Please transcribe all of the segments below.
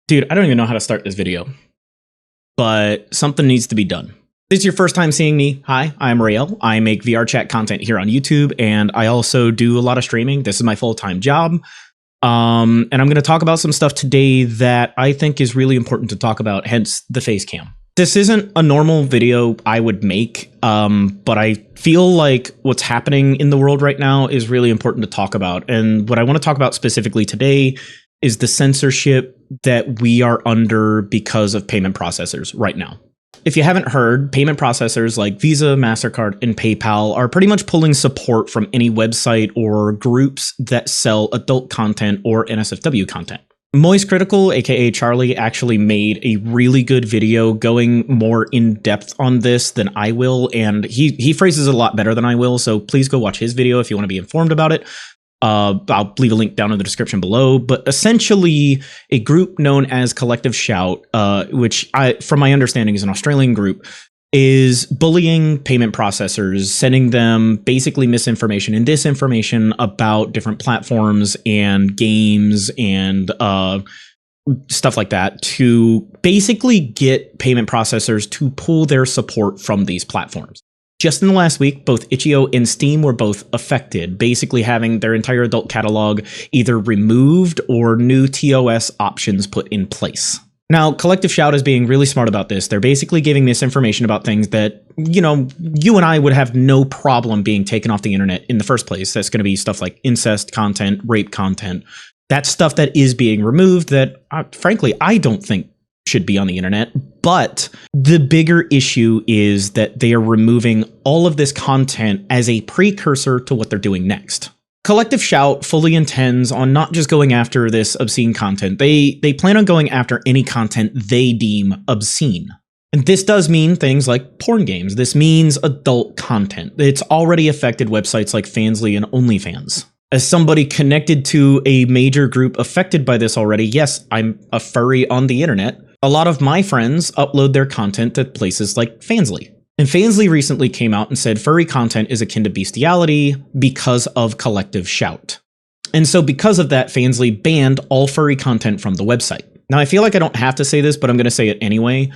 Dude, I don't even know how to start this video, but something needs to be done. If this is your first time seeing me, hi, I'm Raeal. I make VR chat content here on YouTube, and I also do a lot of streaming. This is my full-time job. And I'm going to talk about some stuff today that I think is really important to talk about, hence the face cam. This isn't a normal video I would make, but I feel like what's happening in the world right now is really important to talk about. And what I want to talk about specifically today is the censorship that we are under because of payment processors right now. If you haven't heard, payment processors like Visa, MasterCard, and PayPal are pretty much pulling support from any website or groups that sell adult content or NSFW content. Moist Critical, aka Charlie, actually made a really good video going more in depth on this than I will, and he phrases it a lot better than I will, so please go watch his video if you want to be informed about it. I'll leave a link down in the description below, but essentially a group known as Collective Shout, which from my understanding is an Australian group, is bullying payment processors, sending them basically misinformation and disinformation about different platforms and games and stuff like that to basically get payment processors to pull their support from these platforms. Just in the last week, both Itch.io and Steam were both affected, basically having their entire adult catalog either removed or new TOS options put in place. Now, Collective Shout is being really smart about this. They're basically giving misinformation about things that, you know, you and I would have no problem being taken off the internet in the first place. That's going to be stuff like incest content, rape content. That's stuff that is being removed that, frankly, I don't think should be on the internet. But the bigger issue is that they are removing all of this content as a precursor to what they're doing next. Collective Shout fully intends on not just going after this obscene content. They plan on going after any content they deem obscene. And this does mean things like porn games. This means adult content. It's already affected websites like Fansly and OnlyFans. As somebody connected to a major group affected by this already, yes, I'm a furry on the internet. A lot of my friends upload their content to places like Fansly. And Fansly recently came out and said furry content is akin to bestiality because of Collective Shout. And so because of that, Fansly banned all furry content from the website. Now, I feel like I don't have to say this, but I'm going to say it anyway.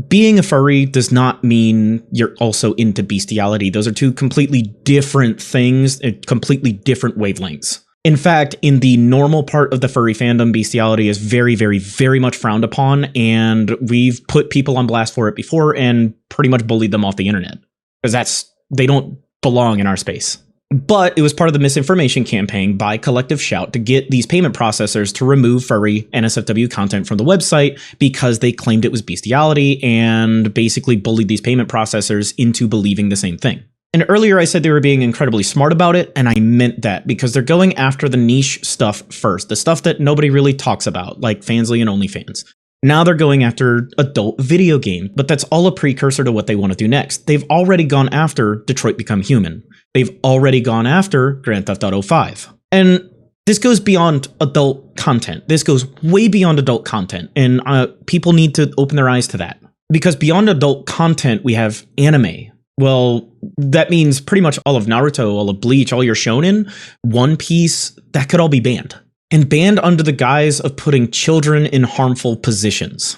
Being a furry does not mean you're also into bestiality. Those are two completely different things, completely different wavelengths. In fact, in the normal part of the furry fandom, bestiality is very, very, very much frowned upon, and we've put people on blast for it before and pretty much bullied them off the internet because they don't belong in our space. But it was part of the misinformation campaign by Collective Shout to get these payment processors to remove furry NSFW content from the website because they claimed it was bestiality and basically bullied these payment processors into believing the same thing. And earlier I said they were being incredibly smart about it, and I meant that because they're going after the niche stuff first, the stuff that nobody really talks about, like Fansly and OnlyFans. Now they're going after adult video games, but that's all a precursor to what they want to do next. They've already gone after Detroit Become Human. They've already gone after Grand Theft Auto 5. And this goes beyond adult content. This goes way beyond adult content, and people need to open their eyes to that. Because beyond adult content, we have anime. Well, that means pretty much all of Naruto, all of Bleach, all your shonen, One Piece, that could all be banned. And banned under the guise of putting children in harmful positions.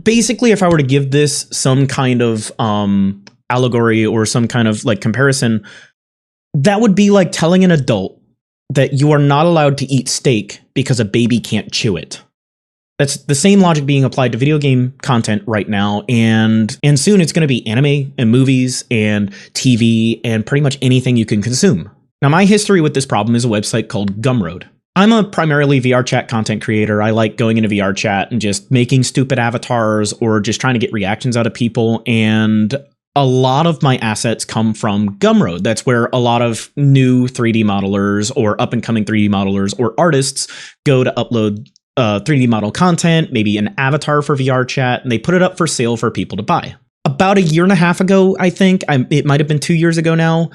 Basically, if I were to give this some kind of allegory or some kind of like comparison, that would be like telling an adult that you are not allowed to eat steak because a baby can't chew it. That's the same logic being applied to video game content right now, and soon it's going to be anime and movies and TV and pretty much anything you can consume. Now, my history with this problem is a website called Gumroad. I'm a primarily VR chat content creator. I like going into VR chat and just making stupid avatars or just trying to get reactions out of people, and a lot of my assets come from Gumroad. That's where a lot of new 3D modelers or up-and-coming 3D modelers or artists go to upload 3D model content, maybe an avatar for VR chat, and they put it up for sale for people to buy. About a year and a half ago, I think, it might have been 2 years ago now,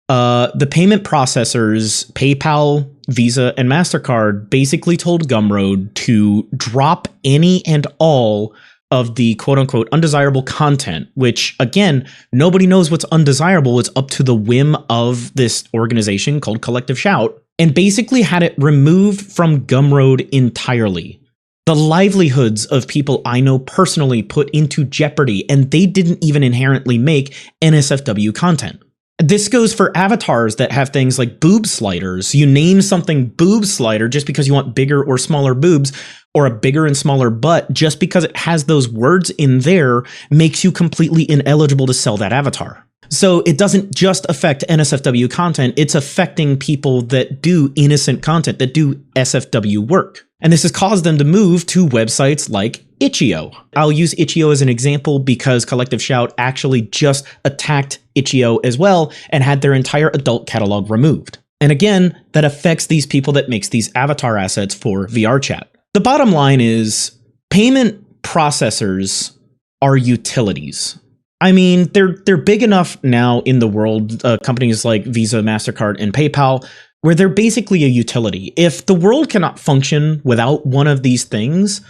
the payment processors, PayPal, Visa, and MasterCard basically told Gumroad to drop any and all of the quote-unquote undesirable content, which, again, nobody knows what's undesirable. It's up to the whim of this organization called Collective Shout, and basically had it removed from Gumroad entirely. the livelihoods of people I know personally put into jeopardy, and they didn't even inherently make NSFW content. This goes for avatars that have things like boob sliders. You name something boob slider just because you want bigger or smaller boobs, or a bigger and smaller butt, just because it has those words in there makes you completely ineligible to sell that avatar. So it doesn't just affect NSFW content, it's affecting people that do innocent content, that do SFW work. And this has caused them to move to websites like Itch.io. I'll use Itch.io as an example because Collective Shout actually just attacked Itch.io as well and had their entire adult catalog removed. And again, that affects these people that makes these avatar assets for VR chat. The bottom line is payment processors are utilities. I mean, they're big enough now in the world, companies like Visa, MasterCard, and PayPal, where they're basically a utility. If the world cannot function without one of these things,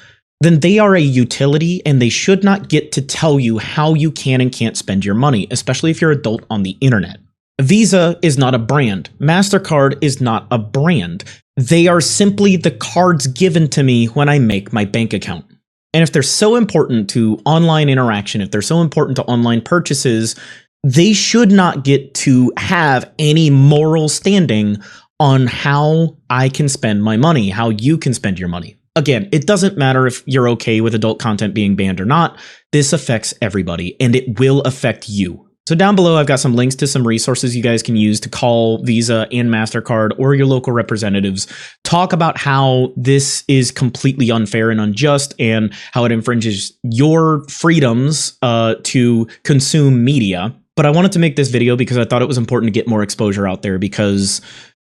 then they are a utility and they should not get to tell you how you can and can't spend your money, especially if you're an adult on the internet. Visa is not a brand. MasterCard is not a brand. They are simply the cards given to me when I make my bank account. And if they're so important to online interaction, if they're so important to online purchases, they should not get to have any moral standing on how I can spend my money, how you can spend your money. Again, it doesn't matter if you're okay with adult content being banned or not. This affects everybody, and it will affect you. So down below, I've got some links to some resources you guys can use to call Visa and MasterCard or your local representatives. Talk about how this is completely unfair and unjust and how it infringes your freedoms to consume media. But I wanted to make this video because I thought it was important to get more exposure out there, because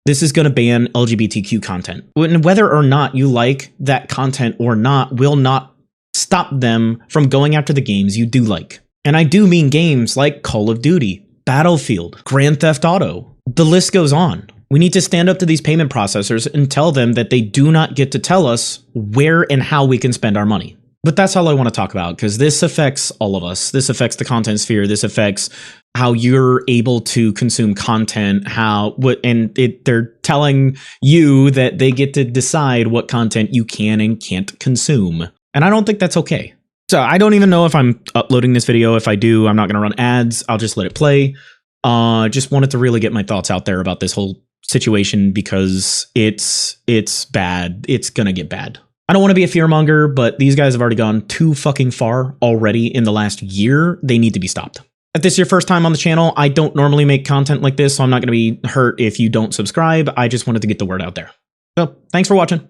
this is going to ban LGBTQ content. Whether or not you like that content or not will not stop them from going after the games you do like. And I do mean games like Call of Duty, Battlefield, Grand Theft Auto. The list goes on. We need to stand up to these payment processors and tell them that they do not get to tell us where and how we can spend our money. But that's all I want to talk about, because this affects all of us. This affects the content sphere. This affects how you're able to consume content, they're telling you that they get to decide what content you can and can't consume. And I don't think that's okay. So I don't even know if I'm uploading this video. If I do, I'm not going to run ads. I'll just let it play. Just wanted to really get my thoughts out there about this whole situation, because it's bad. It's going to get bad. I don't want to be a fearmonger, but these guys have already gone too fucking far already in the last year. They need to be stopped. If this is your first time on the channel, I don't normally make content like this, so I'm not going to be hurt if you don't subscribe. I just wanted to get the word out there. So thanks for watching.